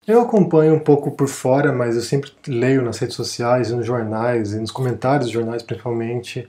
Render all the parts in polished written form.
Eu acompanho um pouco por fora, mas eu sempre leio nas redes sociais, nos jornais e nos comentários dos jornais principalmente.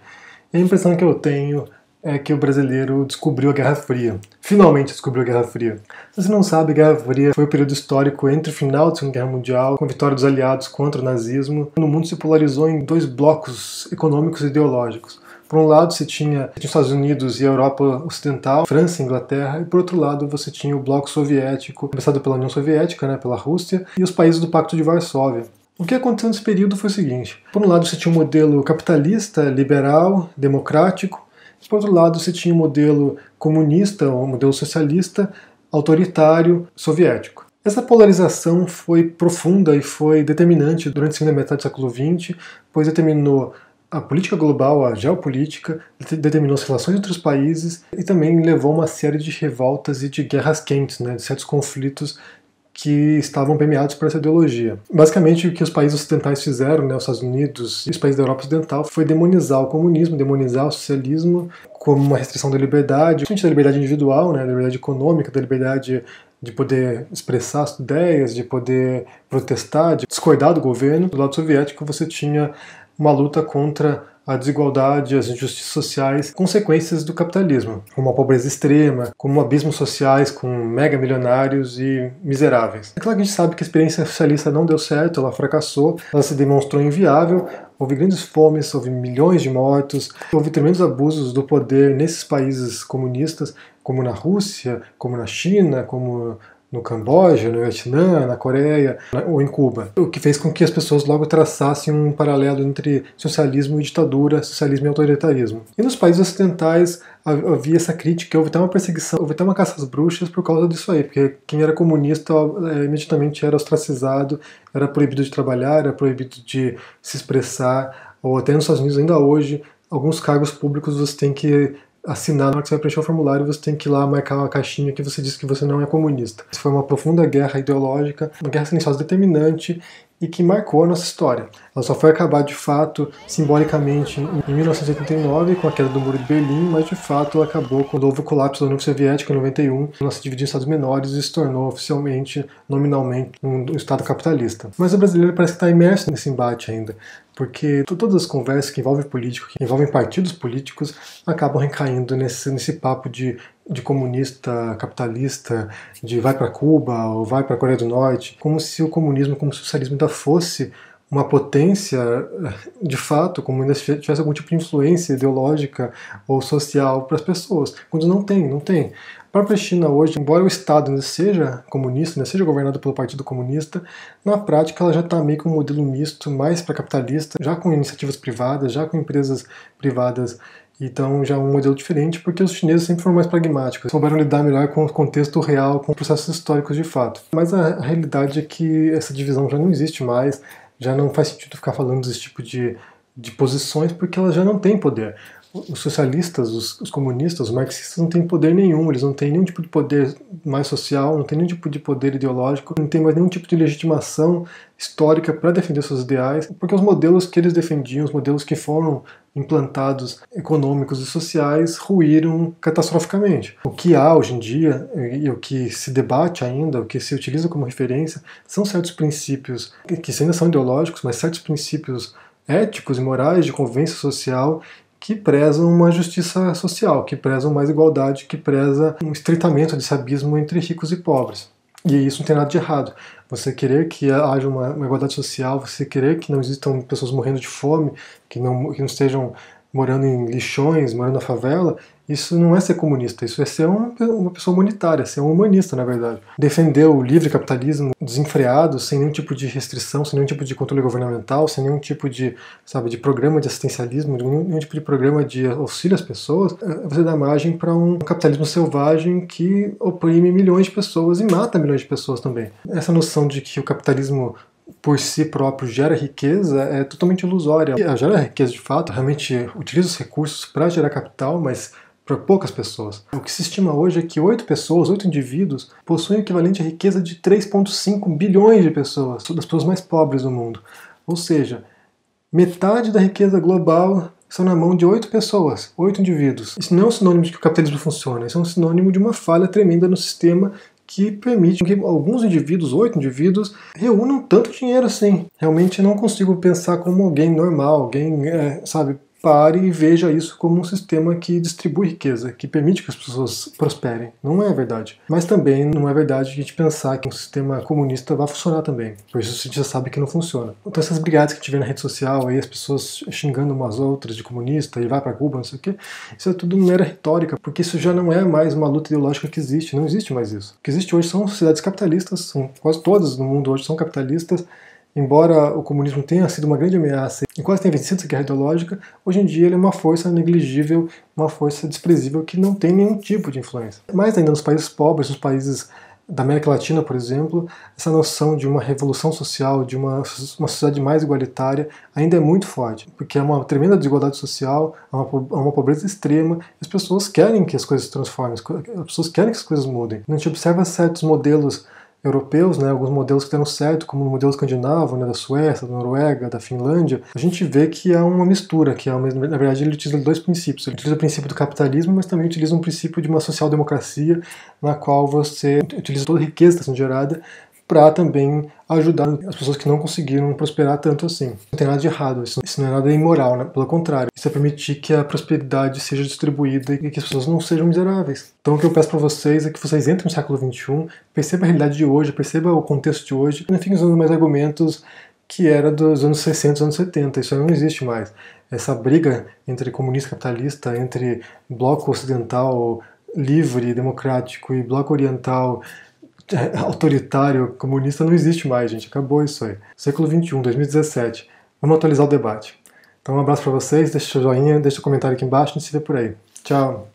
E a impressão que eu tenho é que o brasileiro descobriu a Guerra Fria. Finalmente descobriu a Guerra Fria. Se você não sabe, a Guerra Fria foi o período histórico entre o final da Segunda Guerra Mundial, com a vitória dos aliados contra o nazismo. O mundo se polarizou em dois blocos econômicos e ideológicos. Por um lado, você tinha os Estados Unidos e a Europa Ocidental, França e Inglaterra, e por outro lado, você tinha o bloco soviético, começado pela União Soviética, pela Rússia, e os países do Pacto de Varsóvia. O que aconteceu nesse período foi o seguinte: por um lado, você tinha um modelo capitalista, liberal, democrático, e por outro lado, você tinha um modelo comunista, um modelo socialista, autoritário, soviético. Essa polarização foi profunda e foi determinante durante a segunda metade do século XX, pois determinou a política global, a geopolítica, determinou as relações entre os países e também levou a uma série de revoltas e de guerras quentes, de certos conflitos que estavam permeados por essa ideologia. Basicamente, o que os países ocidentais fizeram, os Estados Unidos e os países da Europa Ocidental, foi demonizar o comunismo, demonizar o socialismo como uma restrição da liberdade, principalmente da liberdade individual, da liberdade econômica, da liberdade de poder expressar as ideias, de poder protestar, de discordar do governo. Do lado soviético, você tinha uma luta contra a desigualdade, as injustiças sociais, consequências do capitalismo, como a pobreza extrema, como abismos sociais com mega milionários e miseráveis. É claro que a gente sabe que a experiência socialista não deu certo, ela fracassou, ela se demonstrou inviável, houve grandes fomes, houve milhões de mortos, houve tremendos abusos do poder nesses países comunistas, como na Rússia, como na China, como no Camboja, no Vietnã, na Coreia ou em Cuba, o que fez com que as pessoas logo traçassem um paralelo entre socialismo e ditadura, socialismo e autoritarismo. E nos países ocidentais havia essa crítica, houve até uma perseguição, houve até uma caça às bruxas por causa disso aí, porque quem era comunista imediatamente era ostracizado, era proibido de trabalhar, era proibido de se expressar, ou até nos Estados Unidos ainda hoje, alguns cargos públicos você tem que assinar, na hora que você vai preencher o formulário, você tem que ir lá marcar uma caixinha que você diz que você não é comunista. Isso foi uma profunda guerra ideológica, uma guerra silenciosa determinante e que marcou a nossa história. Ela só foi acabar de fato, simbolicamente, em 1989, com a queda do Muro de Berlim, mas de fato acabou quando houve o colapso da União Soviética em 91, ela se dividiu em estados menores e se tornou oficialmente, nominalmente, um Estado capitalista. Mas o brasileiro parece que está imerso nesse embate ainda, porque todas as conversas que envolvem político, que envolvem partidos políticos, acabam recaindo nesse papo de comunista, capitalista, de vai para Cuba ou vai para a Coreia do Norte, como se o comunismo, como se o socialismo ainda fosse uma potência, de fato, como ainda tivesse algum tipo de influência ideológica ou social para as pessoas, quando não tem, não tem. A própria China hoje, embora o Estado ainda seja comunista, ainda seja governado pelo Partido Comunista, na prática ela já está meio que um modelo misto, mais para capitalista, já com iniciativas privadas, já com empresas privadas. Então já é um modelo diferente, porque os chineses sempre foram mais pragmáticos, souberam lidar melhor com o contexto real, com processos históricos de fato. Mas a realidade é que essa divisão já não existe mais, já não faz sentido ficar falando desse tipo de posições, porque elas já não têm poder. Os socialistas, os comunistas, os marxistas não têm poder nenhum, eles não têm nenhum tipo de poder mais social, não têm nenhum tipo de poder ideológico, não têm mais nenhum tipo de legitimação histórica para defender seus ideais, porque os modelos que eles defendiam, os modelos que foram implantados econômicos e sociais ruíram catastroficamente. O que há hoje em dia, e o que se debate ainda, o que se utiliza como referência, são certos princípios que ainda são ideológicos, mas certos princípios éticos e morais de convivência social que prezam uma justiça social, que prezam mais igualdade, que preza um estreitamento desse abismo entre ricos e pobres. E isso não tem nada de errado. Você querer que haja uma igualdade social, você querer que não existam pessoas morrendo de fome, que não estejam morando em lixões, morando na favela, isso não é ser comunista, isso é ser uma pessoa humanitária, ser um humanista, na verdade. Defender o livre capitalismo desenfreado, sem nenhum tipo de restrição, sem nenhum tipo de controle governamental, sem nenhum tipo de programa de assistencialismo, nenhum tipo de programa de auxílio às pessoas, você dá margem para um capitalismo selvagem que oprime milhões de pessoas e mata milhões de pessoas também. Essa noção de que o capitalismo por si próprio gera riqueza é totalmente ilusória. Gera riqueza de fato, realmente utiliza os recursos para gerar capital, mas para poucas pessoas. O que se estima hoje é que 8 indivíduos, possuem o equivalente à riqueza de 3,5 bilhões de pessoas, das pessoas mais pobres do mundo. Ou seja, metade da riqueza global estão na mão de 8 pessoas, 8 indivíduos. Isso não é um sinônimo de que o capitalismo funciona, isso é um sinônimo de uma falha tremenda no sistema que permite que alguns indivíduos, 8 indivíduos, reúnam tanto dinheiro assim. Realmente não consigo pensar como alguém normal, alguém, sabe, pare e veja isso como um sistema que distribui riqueza, que permite que as pessoas prosperem. Não é verdade. Mas também não é verdade a gente pensar que um sistema comunista vai funcionar também. Por isso a gente já sabe que não funciona. Então essas brigadas que a gente vê na rede social, aí as pessoas xingando umas outras de comunista e vai para Cuba, não sei o quê, isso é tudo mera retórica, porque isso já não é mais uma luta ideológica que existe. Não existe mais isso. O que existe hoje são sociedades capitalistas, são quase todas no mundo hoje são capitalistas. Embora o comunismo tenha sido uma grande ameaça e quase tenha vencido essa guerra ideológica, hoje em dia ele é uma força negligível, uma força desprezível que não tem nenhum tipo de influência. Mais ainda nos países pobres, nos países da América Latina, por exemplo, essa noção de uma revolução social, de uma sociedade mais igualitária, ainda é muito forte, porque há uma tremenda desigualdade social, há uma pobreza extrema, e as pessoas querem que as coisas se transformem, as pessoas querem que as coisas mudem. A gente observa certos modelos europeus, né, alguns modelos que deram certo, como o modelo escandinavo, né, da Suécia, da Noruega, da Finlândia, a gente vê que há uma mistura, que na verdade ele utiliza dois princípios. Ele utiliza o princípio do capitalismo, mas também utiliza um princípio de uma social-democracia, na qual você utiliza toda a riqueza que está sendo gerada para também ajudar as pessoas que não conseguiram prosperar tanto assim. Não tem nada de errado, isso não é nada imoral, né? Pelo contrário, isso é permitir que a prosperidade seja distribuída e que as pessoas não sejam miseráveis. Então o que eu peço para vocês é que vocês entrem no século XXI, percebam a realidade de hoje, percebam o contexto de hoje, e não fiquem usando mais argumentos que era dos anos 60, anos 70, isso aí não existe mais. Essa briga entre comunista e capitalista, entre bloco ocidental livre, democrático e bloco oriental autoritário, comunista, não existe mais, gente. Acabou isso aí. Século XXI, 2017. Vamos atualizar o debate. Então um abraço para vocês, deixa seu joinha, deixa seu comentário aqui embaixo e a gente se vê por aí. Tchau!